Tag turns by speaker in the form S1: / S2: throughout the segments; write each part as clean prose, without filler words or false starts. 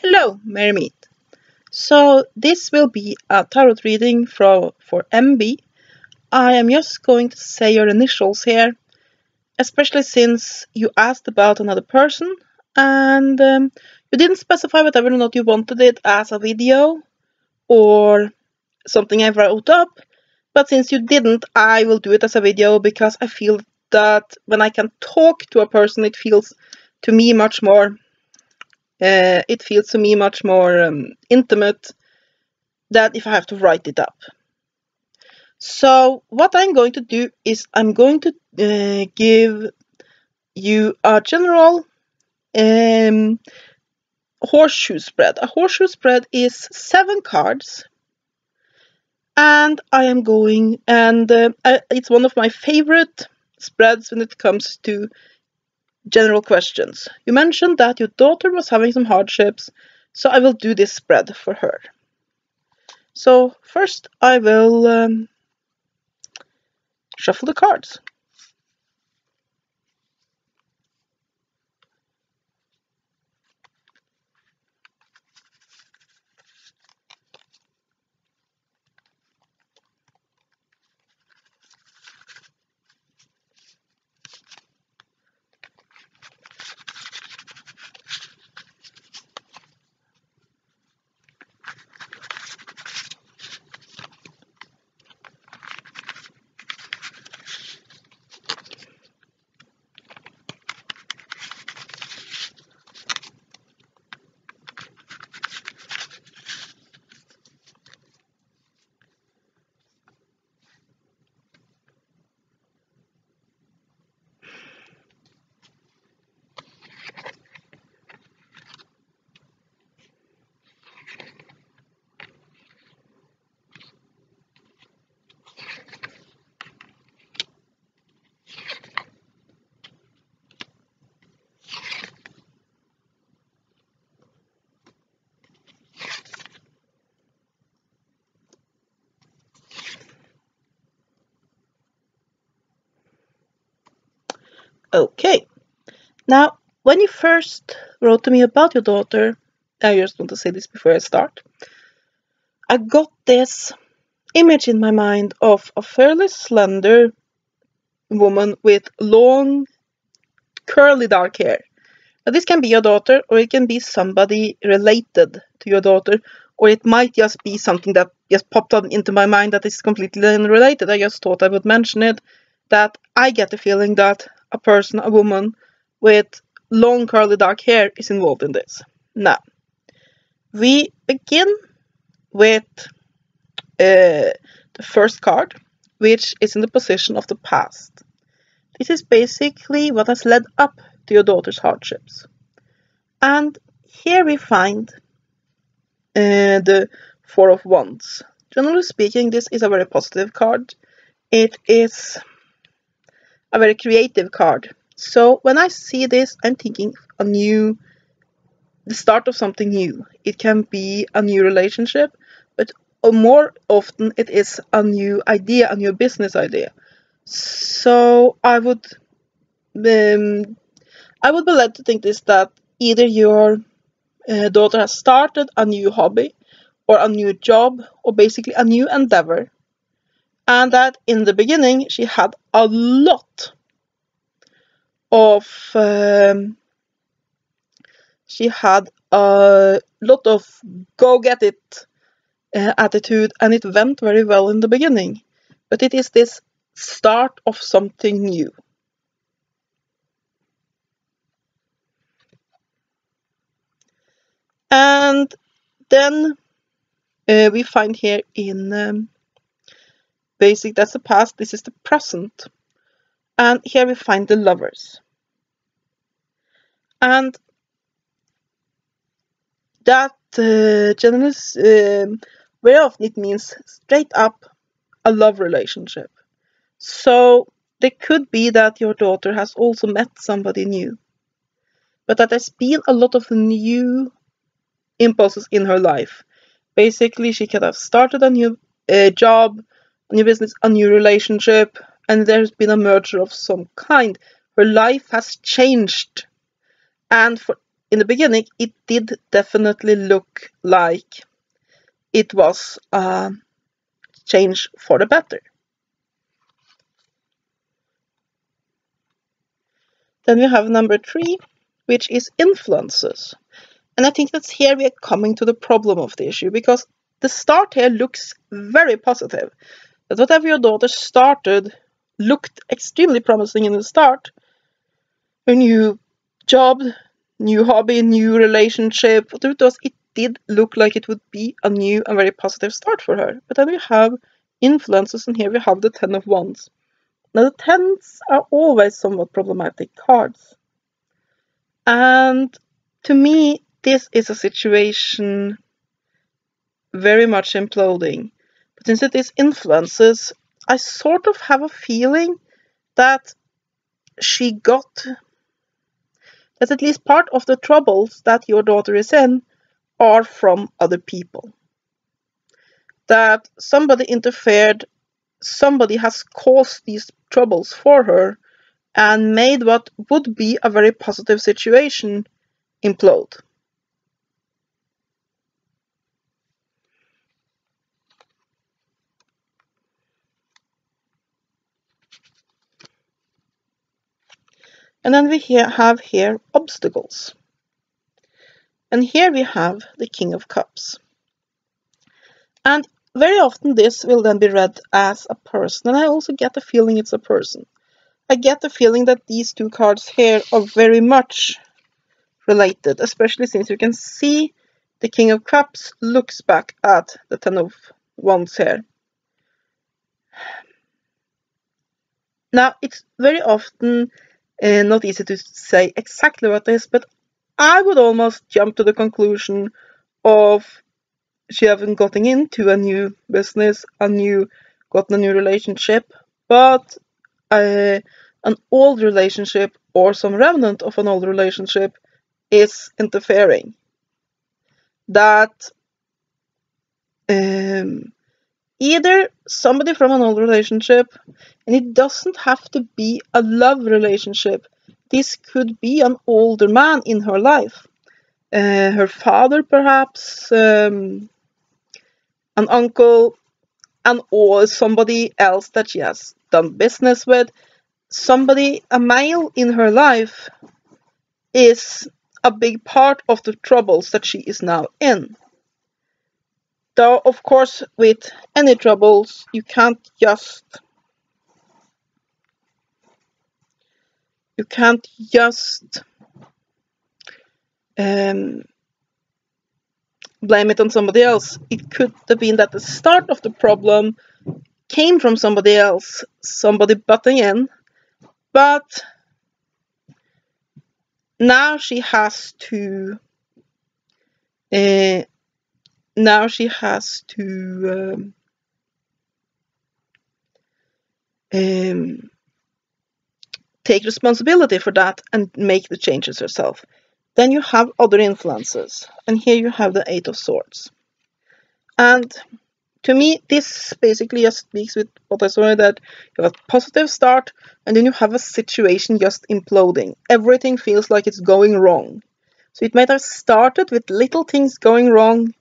S1: Hello, Mermaid. So this will be a tarot reading for MB. I am just going to say your initials here, especially since you asked about another person and you didn't specify whether or not you wanted it as a video or something I wrote up. But since you didn't, I will do it as a video because I feel that when I can talk to a person, it feels to me much more intimate than if I have to write it up. So what I'm going to do is I'm going to give you a general horseshoe spread. A horseshoe spread is 7 cards, and it's one of my favorite spreads when it comes to general questions. You mentioned that your daughter was having some hardships, so I will do this spread for her. So first I will shuffle the cards. Okay, now when you first wrote to me about your daughter, I just want to say this before I start, I got this image in my mind of a fairly slender woman with long, curly dark hair. Now, this can be your daughter, or it can be somebody related to your daughter, or it might just be something that just popped up into my mind that is completely unrelated. I just thought I would mention it, that I get the feeling that a woman with long curly dark hair is involved in this. Now, we begin with the first card, which is in the position of the past. This is basically what has led up to your daughter's hardships. And here we find the Four of Wands. Generally speaking, this is a very positive card. It is a very creative card. So when I see this, I'm thinking the start of something new. It can be a new relationship, but more often it is a new idea, a new business idea. So I would be led to think that either your daughter has started a new hobby or a new job or basically a new endeavor, and that in the beginning she had a lot of go get it attitude, and it went very well in the beginning, but it is this start of something new. And then we find here in that's the past, this is the present, and here we find the Lovers. And that generally very often it means straight up a love relationship. So there could be that your daughter has also met somebody new, but that there's been a lot of new impulses in her life. Basically, she could have started a new job, a new business, a new relationship, and there's been a merger of some kind. Her life has changed, and for in the beginning, it did definitely look like it was a change for the better. Then we have number 3, which is influences. And I think that's here we are coming to the problem of the issue, because the start here looks very positive. That whatever your daughter started looked extremely promising in the start. A new job, new hobby, new relationship. The truth was, it did look like it would be a new and very positive start for her. But then we have influences, and here we have the Ten of Wands. Now, the tens are always somewhat problematic cards. And to me, this is a situation very much imploding. But since it is influences, I sort of have a feeling that she got that at least part of the troubles that your daughter is in are from other people. That somebody interfered, somebody has caused these troubles for her and made what would be a very positive situation implode. And then we have here obstacles. And here we have the King of Cups. And very often this will then be read as a person. And I also get the feeling it's a person. I get the feeling that these two cards here are very much related, especially since you can see the King of Cups looks back at the Ten of Wands here. Now, it's very often not easy to say exactly what it is, but I would almost jump to the conclusion of she haven't gotten into a new business, gotten a new relationship, but an old relationship or some remnant of an old relationship is interfering. That either somebody from an old relationship, and it doesn't have to be a love relationship. This could be an older man in her life. Her father, perhaps, an uncle, or somebody else that she has done business with. Somebody, a male in her life, is a big part of the troubles that she is now in. Though, of course, with any troubles, you can't just blame it on somebody else. It could have been that the start of the problem came from somebody else, somebody butting in, but now she has to take responsibility for that and make the changes herself. Then you have other influences, and here you have the Eight of Swords. And to me, this basically just speaks with what I saw, that you have a positive start, and then you have a situation just imploding. Everything feels like it's going wrong. So it might have started with little things going wrong,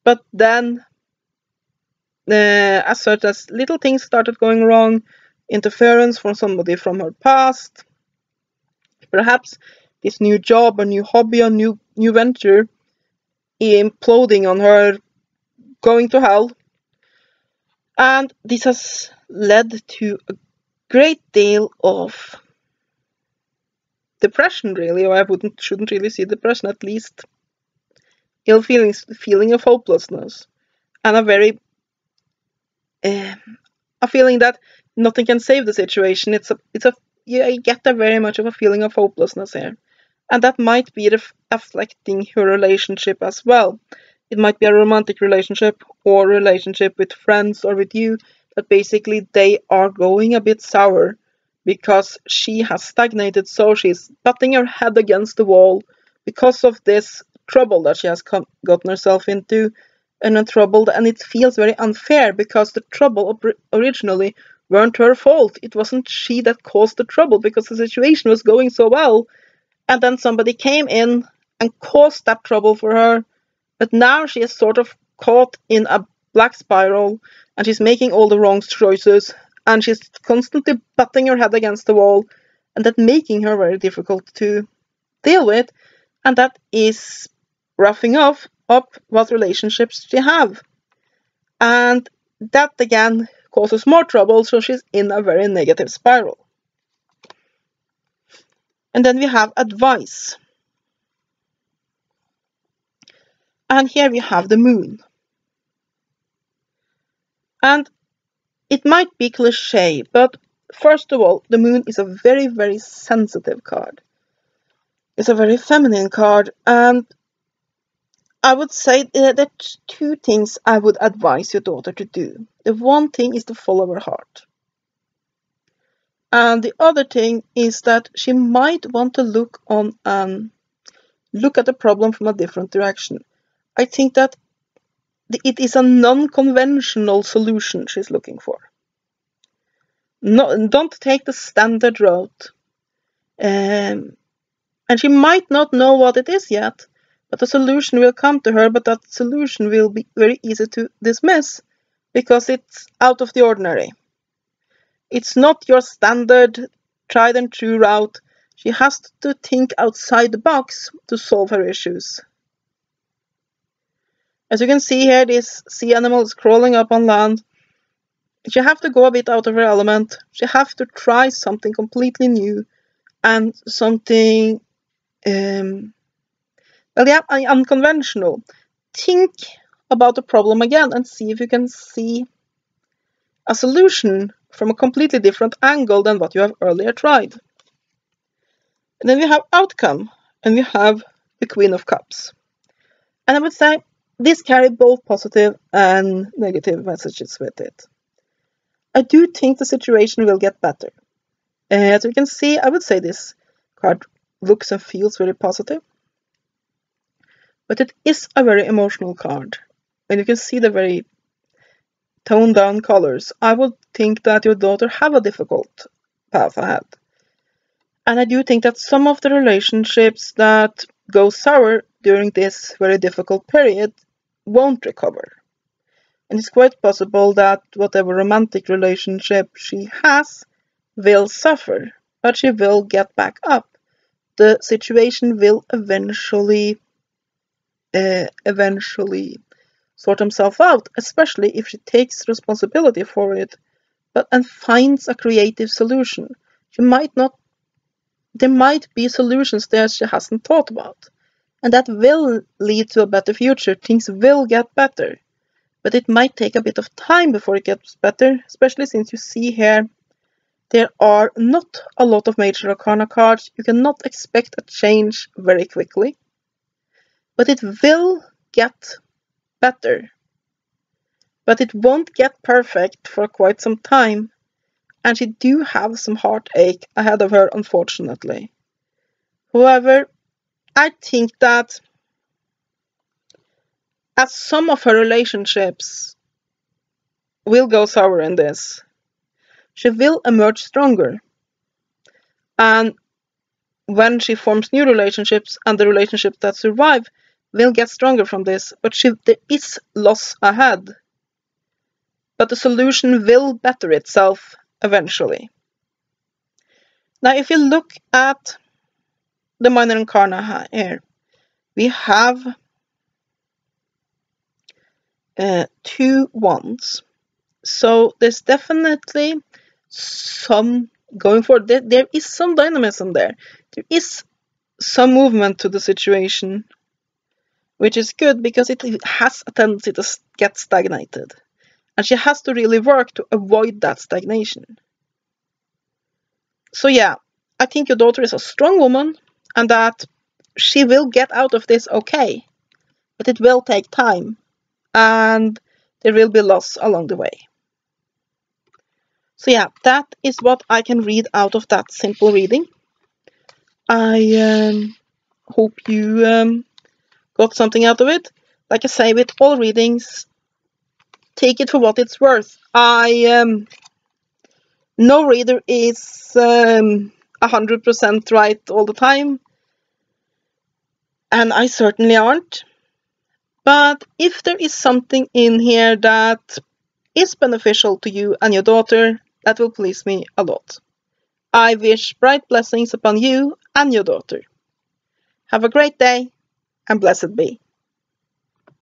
S1: but then, as such as little things started going wrong, interference from somebody from her past, perhaps this new job, a new hobby, a new venture, imploding on her, going to hell. And this has led to a great deal of depression, really, or I shouldn't really see depression, at least ill feelings, feeling of hopelessness, and a feeling that nothing can save the situation. You get a very much of a feeling of hopelessness here, and that might be affecting her relationship as well. It might be a romantic relationship or a relationship with friends or with you, that basically they are going a bit sour because she has stagnated, so she's butting her head against the wall because of this trouble that she has gotten herself into, and it feels very unfair because the trouble originally weren't her fault. It wasn't she that caused the trouble because the situation was going so well, and then somebody came in and caused that trouble for her. But now she is sort of caught in a black spiral, and she's making all the wrong choices, and she's constantly butting her head against the wall, and that making her very difficult to deal with, and that is roughing up what relationships she have. And that again causes more trouble, so she's in a very negative spiral. And then we have advice. And here we have the moon. And it might be cliche, but first of all, the moon is a very, very sensitive card. It's a very feminine card, and I would say that two things I would advise your daughter to do. The one thing is to follow her heart. And the other thing is that she might want to look at the problem from a different direction. I think that it is a non-conventional solution she's looking for. No, don't take the standard route. And she might not know what it is yet, but a solution will come to her, but that solution will be very easy to dismiss because it's out of the ordinary. It's not your standard tried and true route. She has to think outside the box to solve her issues. As you can see here, this sea animal is crawling up on land. She has to go a bit out of her element. She has to try something completely new and something unconventional. Think about the problem again and see if you can see a solution from a completely different angle than what you have earlier tried. And then we have outcome, and we have the Queen of Cups. And I would say this carries both positive and negative messages with it. I do think the situation will get better. As you can see, I would say this card looks and feels very positive. But it is a very emotional card. And you can see the very toned down colors. I would think that your daughter have a difficult path ahead. And I do think that some of the relationships that go sour during this very difficult period won't recover. And it's quite possible that whatever romantic relationship she has will suffer, but she will get back up. The situation will eventually sort himself out, especially if she takes responsibility for it, and finds a creative solution. There might be solutions there she hasn't thought about, and that will lead to a better future. Things will get better, but it might take a bit of time before it gets better, especially since you see here there are not a lot of major arcana cards. You cannot expect a change very quickly, but it will get better. But it won't get perfect for quite some time, and she do have some heartache ahead of her, unfortunately. However, I think that as some of her relationships will go sour in this, she will emerge stronger. And when she forms new relationships, and the relationships that survive will get stronger from this, but there is loss ahead. But the solution will better itself eventually. Now, if you look at the minor arcana here, we have 2 wands. So there's definitely some going forward. There is some dynamism there. There is some movement to the situation, which is good because it has a tendency to get stagnated. And she has to really work to avoid that stagnation. So yeah, I think your daughter is a strong woman and that she will get out of this okay. But it will take time and there will be loss along the way. So yeah, that is what I can read out of that simple reading. I hope you got something out of it. Like I say, with all readings, take it for what it's worth. No reader is 100% right all the time. and I certainly aren't. But if there is something in here that is beneficial to you and your daughter, that will please me a lot. I wish bright blessings upon you and your daughter. Have a great day, and blessed be.